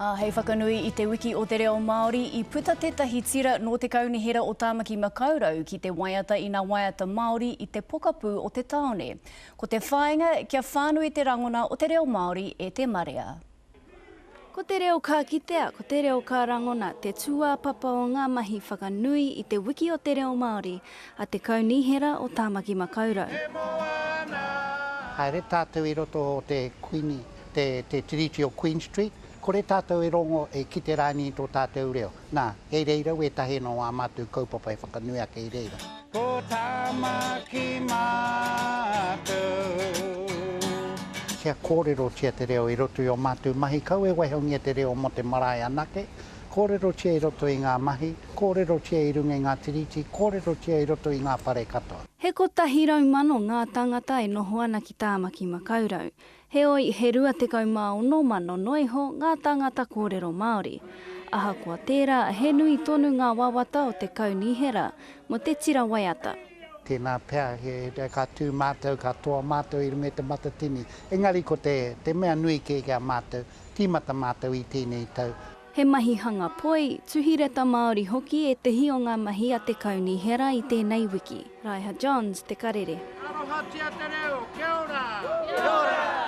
Hei whakanui I te wiki o te reo Māori I puta tētahi tira no te kaunihera o Tāmaki Makaurau ki te waiata I ngā waiata Māori I te pokapū o te taone. Ko te whāinga kia whānui te rangona o te reo Māori e te marea. Ko te reo ka kitea, ko te reo ka rangona, te tua papa o ngā mahi whakanui I te wiki o te reo Māori a te kaunihera o Tāmaki Makaurau. Haere tātou I roto o te Queenie, te tiriti o Queen Street. Kore tātou rongo e ki te rani tō tātou reo. Nā, hei reira we tahe no a mātou kaupapa e whakanui a kei reira. Ko Tāmaki mātou. Kia kōrero tia te reo I roto I o mātou mahi. Kau e waihongia te reo mo te marae anake. Kōrero tia I roto I ngā mahi. Kōrero tia I runga I ngā tiriti. Kōrero tia I roto I ngā whare katoa. He kotahi raumano ngā tangata e noho ana ki Tāmaki Makaurau. He oi he rua te kaumāono mano noiho ngā tangata kōrero Māori. Aha kua tērā he nui tonu ngā wawata o te kaunihera mo te tira waiata. Tēnā pēr he ka tū mātou, ka toa mātou I me te matatini. Engari ko te mea nui ke kia mātou, tīmata mātou I tēnei tau. He mahi hanga poi, tuhireta Māori hoki e te hi o ngā mahi a te kaunihera I tēnei wiki. Raiha Johns, te karere. Aroha tia te reo, kia ora! Kia ora!